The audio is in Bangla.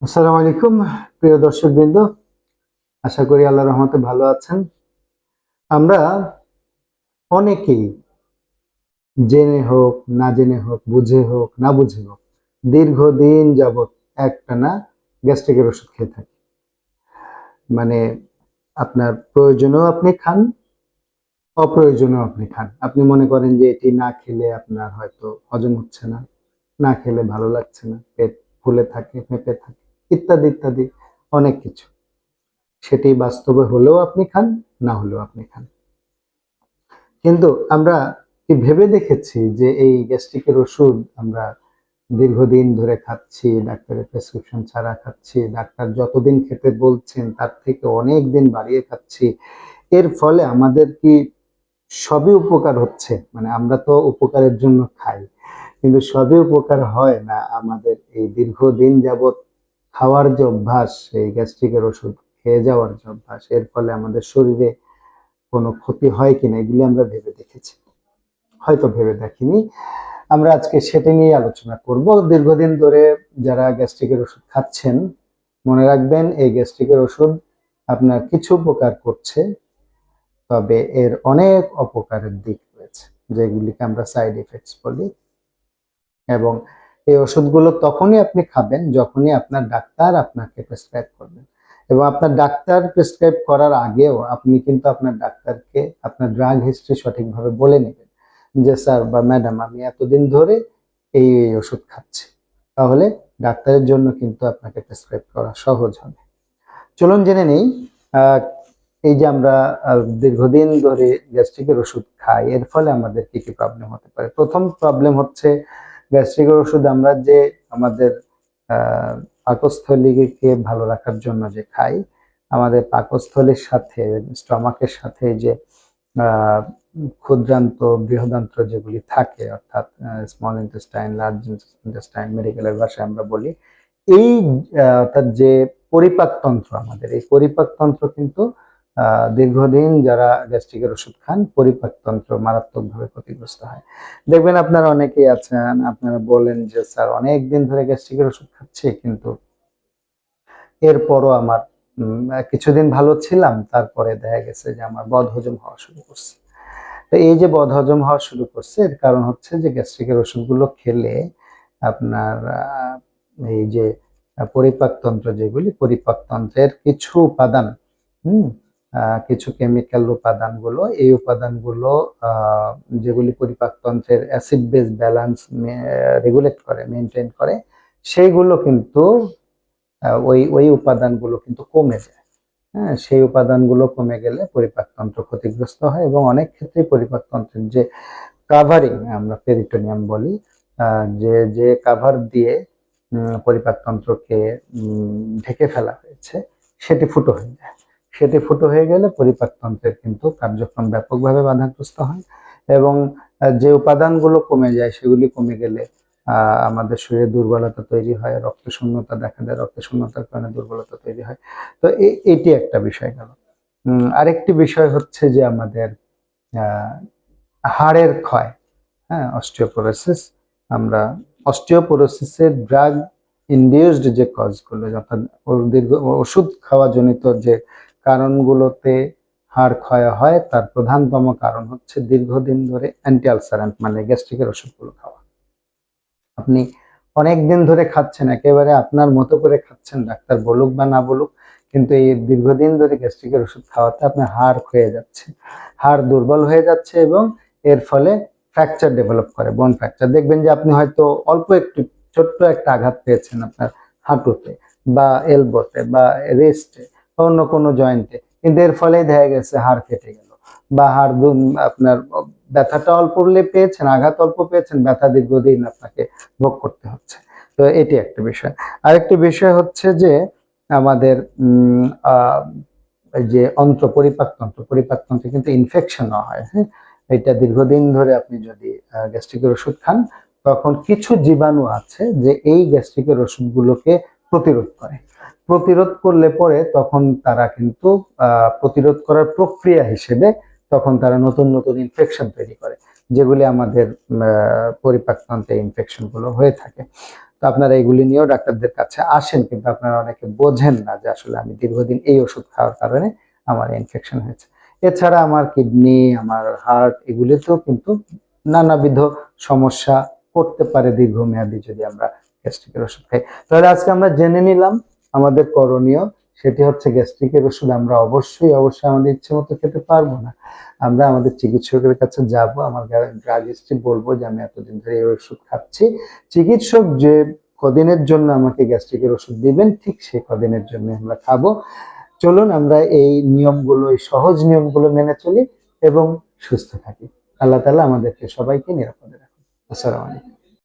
আসসালামু আলাইকুম প্রিয় দর্শকবৃন্দ, আশা করি আল্লাহর রহমতে ভালো আছেন। আমরা অনেকেই জেনে হোক না জেনে হোক, বুঝে হোক না বুঝে হোক, দীর্ঘদিন যাবৎ একটানা গ্যাস্ট্রিকের ওষুধ খেয়ে থাকি। মানে আপনার প্রয়োজনেও আপনি খান, অপ্রয়োজনেও আপনি খান। আপনি মনে করেন যে এটি না খেলে আপনার হয়তো হজম হচ্ছে না, না খেলে ভালো লাগছে না, পেট ফুলে থাকে, ফেঁপে থাকে, ইত্যাদি ইত্যাদি অনেক কিছু। সেটি বাস্তবে হলেও আপনি খান, না হলেও আপনি খান। কিন্তু আমরা কি ভেবে দেখেছি যে এই গ্যাস্ট্রিকের ওষুধ আমরা দীর্ঘদিন ধরে খাচ্ছি, ডাক্তারের প্রেসক্রিপশন ছাড়া খাচ্ছি, ডাক্তার যতদিন খেতে বলছেন তার থেকে অনেক দিন বাড়িয়ে খাচ্ছি। এর ফলে আমাদের কি সবই উপকার হচ্ছে? মানে আমরা তো উপকারের জন্য খাই, কিন্তু সবই উপকার হয় না। আমাদের এই দীর্ঘদিন যাবৎ খাওয়ার যে অভ্যাস, এই গ্যাস্ট্রিকের ওষুধ খেয়ে যাওয়ার যে অভ্যাস, এর ফলে আমাদের শরীরে কোনো ক্ষতি হয় কিনা এগুলি আমরা ভেবে দেখেছি, হয়তো ভেবে দেখিনি। আমরা আজকে সেটা নিয়ে আলোচনা করব। দীর্ঘদিন ধরে যারা গ্যাস্ট্রিকের ওষুধ খাচ্ছেন, মনে রাখবেন এই গ্যাস্ট্রিকের ওষুধ আপনার কিছু উপকার করছে, তবে এর অনেক অপকারের দিক রয়েছে, যেগুলিকে আমরা সাইড ইফেক্টস বলি। এবং এই ওষুধগুলো তখনই আপনি খাবেন যখনই আপনার ডাক্তার আপনাকে প্রেসক্রাইব করবেন। এবং আপনার ডাক্তার প্রেসক্রাইব করার আগেও আপনি কিন্তু আপনার ডাক্তারকে আপনার ড্রাগ হিস্ট্রি সঠিকভাবে বলে নেবেন যে স্যার বা ম্যাডাম আমি এতদিন ধরে এই ওষুধ খাচ্ছি। তাহলে ডাক্তারের জন্য কিন্তু আপনাকে প্রেসক্রাইব করা সহজ হবে। চলুন জেনে নেই এই যে আমরা দীর্ঘদিন ধরে গ্যাস্ট্রিকের ওষুধ খাই, এর ফলে আমাদের কি কি প্রবলেম হতে পারে। প্রথম প্রবলেম হচ্ছে গ্যাস্ট্রিকের ওষুধ আমরা যে আমাদের পাকস্থলীকে ভালো রাখার জন্য যে খাই, আমাদের পাকস্থলীর সাথে স্টমাকের সাথে যে ক্ষুদ্রান্ত বৃহদান্ত্র যেগুলি থাকে, অর্থাৎ স্মল ইন্টেস্টাইন, লার্জ ইন্টেস্টাইন মেডিকেলের ভাষায় আমরা বলি, এই অর্থাৎ যে পরিপাকতন্ত্র, আমাদের এই পরিপাকতন্ত্র কিন্তু দীর্ঘদিন যারা গ্যাস্ট্রিকের ওষুধ খান, পরিপাকতন্ত্র মারাত্মকভাবে ক্ষতিগ্রস্ত হয়। দেখবেন আপনারা অনেকেই আছেন, আপনারা বলেন যে স্যার অনেক দিন ধরে গ্যাস্ট্রিকের ওষুধ খাচ্ছি, কিন্তু এরপরও আমার কিছুদিন ভালো ছিলাম, তারপরে দেখা গেছে যে আমার বদহজম হওয়া শুরু করছে। তো এই যে বদহজম হওয়া শুরু করছে, এর কারণ হচ্ছে যে গ্যাস্ট্রিকের ওষুধগুলো খেলে আপনার এই যে পরিপাকতন্ত্র, যেগুলি পরিপাকতন্ত্রের কিছু উপাদান, হুম কিছু কেমিক্যাল উপাদানগুলো, এই উপাদানগুলো যেগুলি পরিপাকতন্ত্রের অ্যাসিড বেস ব্যালেন্স রেগুলেট করে, মেনটেন করে, সেইগুলো কিন্তু ওই ওই উপাদানগুলো কিন্তু কমে যায়। হ্যাঁ, সেই উপাদানগুলো কমে গেলে পরিপাকতন্ত্র ক্ষতিগ্রস্ত হয় এবং অনেক ক্ষেত্রে পরিপাকতন্ত্রের যে কাভারিং আমরা পেরিটোনিয়াম বলি, যে যে কাভার দিয়ে পরিপাকতন্ত্রকে ঢেকে ফেলা হয়েছে, সেটি ফুটো হয়ে যায়। সেটি ফুটো হয়ে গেলে পরিপাকতন্ত্রের কিন্তু কার্যক্রম ব্যাপকভাবে বাধাগ্রস্ত হয় এবং যে উপাদানগুলো কমে যায়, সেগুলি কমে গেলে আমাদের শরীরে দুর্বলতা তৈরি হয়, রক্ত শূন্যতা দেখা দেয়, রক্ত শূন্যতার কারণে দুর্বলতা তৈরি হয়। তো এটি একটা বিষয় গেল। আরেকটি বিষয় হচ্ছে যে আমাদের হাড়ের ক্ষয়, হ্যাঁ, অস্টিওপোরোসিস। আমরা অস্টিওপোরোসিসের ড্রাগ ইনডিউসড যে কজগুলো, অর্থাৎ দীর্ঘ ওষুধ খাওয়া জনিত যে কারণগুলোতে হাড় ক্ষয় হয়, তার প্রধানতম কারণ হচ্ছে দীর্ঘদিন ধরে অ্যান্টি আলসারেন্ট মানে গ্যাস্ট্রিকের ওষুধগুলো খাওয়া। আপনি অনেক দিন ধরে খাচ্ছেন, একেবারে আপনার মতো করে খাচ্ছেন, ডাক্তার বলুক বা না বলুক, কিন্তু এই দীর্ঘদিন ধরে গ্যাস্ট্রিকের ওষুধ খাওয়াতে আপনার হাড় ক্ষয়ে যাচ্ছে, হাড় দুর্বল হয়ে যাচ্ছে এবং এর ফলে ফ্র্যাকচার ডেভেলপ করে, বোন ফ্র্যাকচার। দেখবেন যে আপনি হয়তো অল্প একটু ছোট্ট একটা আঘাত পেয়েছেন আপনার হাঁটুতে বা এলবোতে বা রেস্টে বা অন্য কোনো জয়েন্টে, কিন্তু এর ফলে দেখা গেছে হাড় কেটে গেল বা হাড় আপনার ব্যথাটা অল্প পেয়েছেন, আঘাত অল্প পেয়েছেন, ব্যথা দীর্ঘদিন আপনাকে ভোগ করতে হচ্ছে। তো এটি একটা বিষয়। আরেকটি বিষয় হচ্ছে যে আমাদের যে পরিপাকতন্ত্রে কিন্তু ইনফেকশন হয়। হ্যাঁ, এটা দীর্ঘদিন ধরে আপনি যদি গ্যাস্ট্রিকের ওষুধ খান, তখন কিছু জীবাণু আছে যে এই গ্যাস্ট্রিকের ওষুধগুলোকে প্রতিরোধ করে। প্রতিরোধ করলে পরে তখন তারা কিন্তু প্রতিরোধ করার প্রক্রিয়া হিসেবে তখন তারা নতুন নতুন ইনফেকশন তৈরি করে, যেগুলি আমাদের পরিপাকতন্ত্রে ইনফেকশন গুলো হয়ে থাকে। তো আপনারা এগুলি নিয়েও ডাক্তারদের কাছে আসেন, কিন্তু আপনারা অনেকে বোঝেন না যে আসলে আমি দীর্ঘদিন এই ওষুধ খাওয়ার কারণে আমার ইনফেকশন হয়েছে। এছাড়া আমার কিডনি, আমার হার্ট, এগুলিতেও কিন্তু নানাবিধ সমস্যা করতে পারে দীর্ঘমেয়াদী যদি আমরা গ্যাস্ট্রিকের ওষুধ খাই। তাহলে আজকে আমরা জেনে নিলাম আমাদের করণীয়, সেটি হচ্ছে গ্যাস্ট্রিকের ওষুধ আমরা অবশ্যই আমাদের ইচ্ছে মতো খেতে পারবো না। আমরা আমাদের চিকিৎসকের কাছে যাব, আমার ড্রাগিস্টকে বলবো যে আমি এতদিন ধরে এই ওষুধ খাচ্ছি। চিকিৎসক যে কদিনের জন্য আমাকে গ্যাস্ট্রিকের ওষুধ দিবেন, ঠিক সেই কদিনের জন্য আমরা খাবো। চলুন আমরা এই নিয়মগুলো, এই সহজ নিয়মগুলো মেনে চলি এবং সুস্থ থাকি। আল্লাহ তাআলা আমাদেরকে সবাইকে নিরাপদে রাখুন। আসসালামু আলাইকুম।